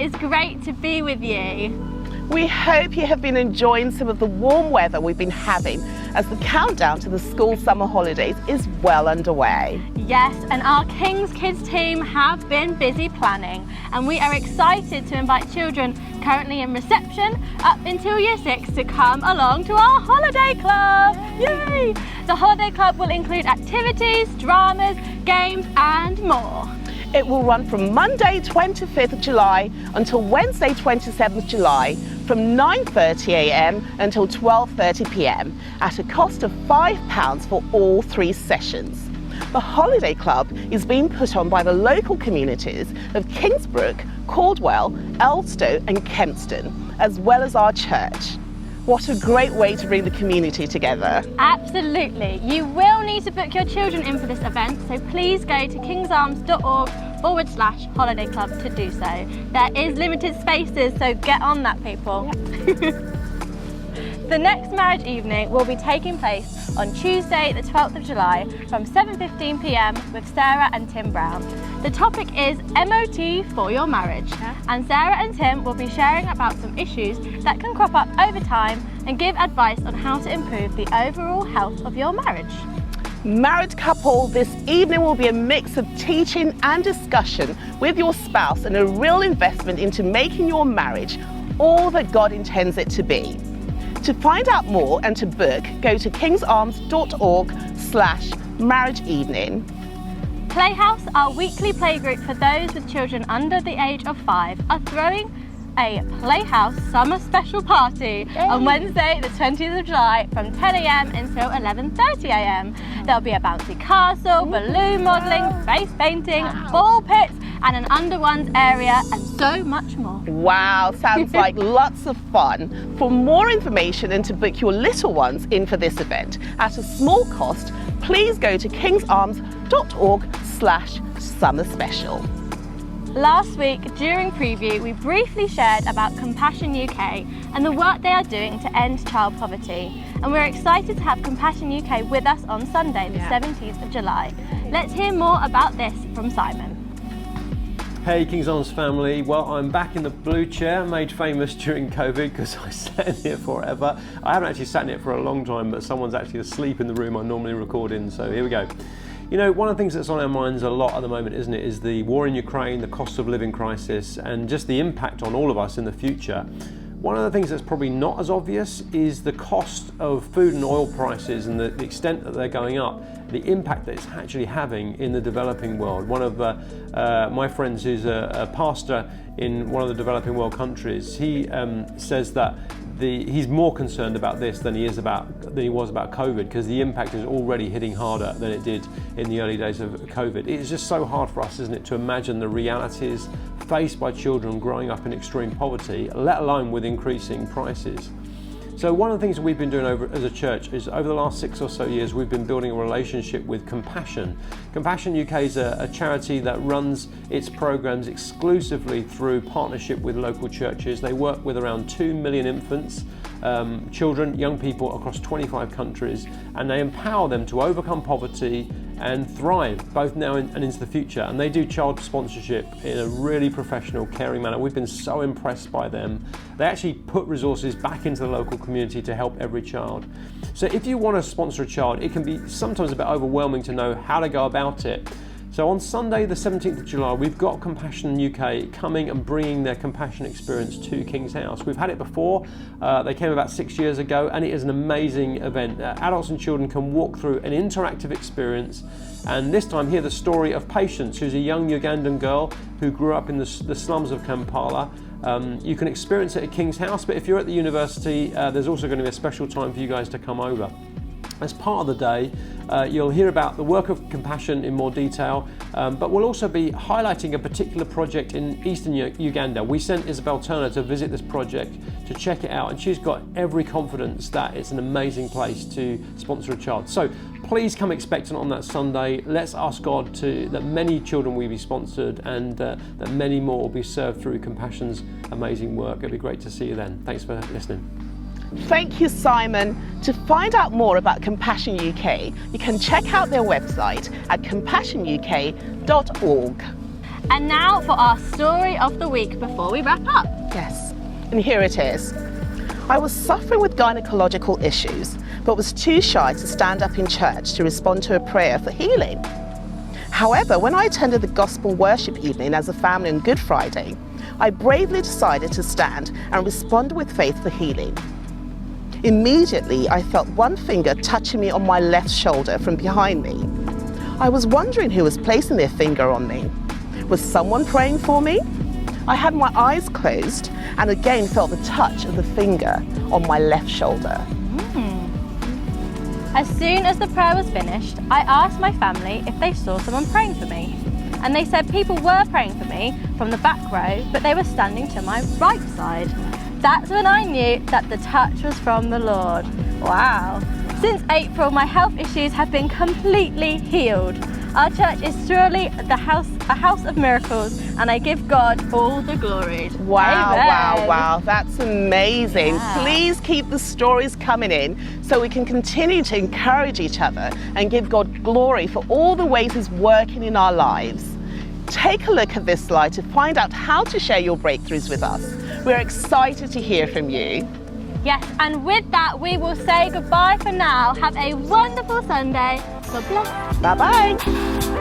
is great to be with you. We hope you have been enjoying some of the warm weather we've been having as the countdown to the school summer holidays is well underway. Yes, and our King's Kids team have been busy planning, and we are excited to invite children currently in reception up until Year 6 to come along to our holiday club. Yay! The holiday club will include activities, dramas, games and more. It will run from Monday 25th of July until Wednesday 27th July from 9:30 a.m. until 12:30 p.m. at a cost of £5 for all 3 sessions. The Holiday Club is being put on by the local communities of Kingsbrook, Caldwell, Elstow and Kempston, as well as our church. What a great way to bring the community together. Absolutely. You will need to book your children in for this event, so please go to kingsarms.org/holiday club to do so. There is limited spaces, so get on that, people. The next marriage evening will be taking place on Tuesday the 12th of July from 7:15 p.m. with Sarah and Tim Brown. The topic is MOT for your marriage, and Sarah and Tim will be sharing about some issues that can crop up over time and give advice on how to improve the overall health of your marriage. Married couple, this evening will be a mix of teaching and discussion with your spouse and a real investment into making your marriage all that God intends it to be. To find out more and to book, go to kingsarms.org/marriage evening. Playhouse, our weekly playgroup for those with children under the age of 5, are throwing a Playhouse summer special party on Wednesday the 20th of July from 10 a.m. until 11:30 a.m. There'll be a bouncy castle, balloon modelling, face painting, ball pits and an under ones area and so much more. Wow, sounds like lots of fun. For more information and to book your little ones in for this event at a small cost, please go to kingsarms.org/summer special. Last week, during preview, we briefly shared about Compassion UK and the work they are doing to end child poverty. And we're excited to have Compassion UK with us on Sunday, the 17th of July. Let's hear more about this from Simon. Hey King's Arms family, well I'm back in the blue chair, made famous during COVID because I sat in here forever. I haven't actually sat in it for a long time, but someone's actually asleep in the room I normally record in, so here we go. You know, one of the things that's on our minds a lot at the moment, isn't it, is the war in Ukraine, the cost of living crisis, and just the impact on all of us in the future. One of the things that's probably not as obvious is the cost of food and oil prices and the extent that they're going up, the impact that it's actually having in the developing world. One of my friends who's a pastor in one of the developing world countries, he says that he's more concerned about this than he was about COVID, because the impact is already hitting harder than it did in the early days of COVID. It's just so hard for us, isn't it, to imagine the realities faced by children growing up in extreme poverty, let alone with increasing prices. So one of the things that we've been doing as a church is over the last 6 or so years we've been building a relationship with Compassion. Compassion UK is a charity that runs its programs exclusively through partnership with local churches. They work with around 2 million infants, children, young people across 25 countries, and they empower them to overcome poverty and thrive both now and into the future. And they do child sponsorship in a really professional, caring manner. We've been so impressed by them. They actually put resources back into the local community to help every child. So if you want to sponsor a child, it can be sometimes a bit overwhelming to know how to go about it. So on Sunday the 17th of July, we've got Compassion UK coming and bringing their compassion experience to King's House. We've had it before, they came about 6 years ago, and it is an amazing event. Adults and children can walk through an interactive experience, and this time hear the story of Patience, who's a young Ugandan girl who grew up in the slums of Kampala. You can experience it at King's House, but if you're at the university, there's also going to be a special time for you guys to come over. As part of the day, you'll hear about the work of Compassion in more detail, but we'll also be highlighting a particular project in eastern Uganda. We sent Isabel Turner to visit this project to check it out, and she's got every confidence that it's an amazing place to sponsor a child. So please come expectant on that Sunday. Let's ask God that many children will be sponsored and that many more will be served through Compassion's amazing work. It'll be great to see you then. Thanks for listening. Thank you, Simon. To find out more about Compassion UK, you can check out their website at compassionuk.org. And now for our story of the week before we wrap up. Yes, and here it is. I was suffering with gynecological issues, but was too shy to stand up in church to respond to a prayer for healing. However, when I attended the gospel worship evening as a family on Good Friday, I bravely decided to stand and respond with faith for healing. Immediately, I felt one finger touching me on my left shoulder from behind me. I was wondering who was placing their finger on me. Was someone praying for me? I had my eyes closed and again felt the touch of the finger on my left shoulder. As soon as the prayer was finished, I asked my family if they saw someone praying for me. And they said people were praying for me from the back row, but they were standing to my right side. That's when I knew that the touch was from the Lord. Wow. Since April, my health issues have been completely healed. Our church is truly a house of miracles, and I give God all the glory. Wow, Amen. wow, wow. That's amazing. Yeah. Please keep the stories coming in so we can continue to encourage each other and give God glory for all the ways He's working in our lives. Take a look at this slide to find out how to share your breakthroughs with us. We're excited to hear from you. Yes, and with that, we will say goodbye for now. Have a wonderful Sunday. God bless. Bye-bye.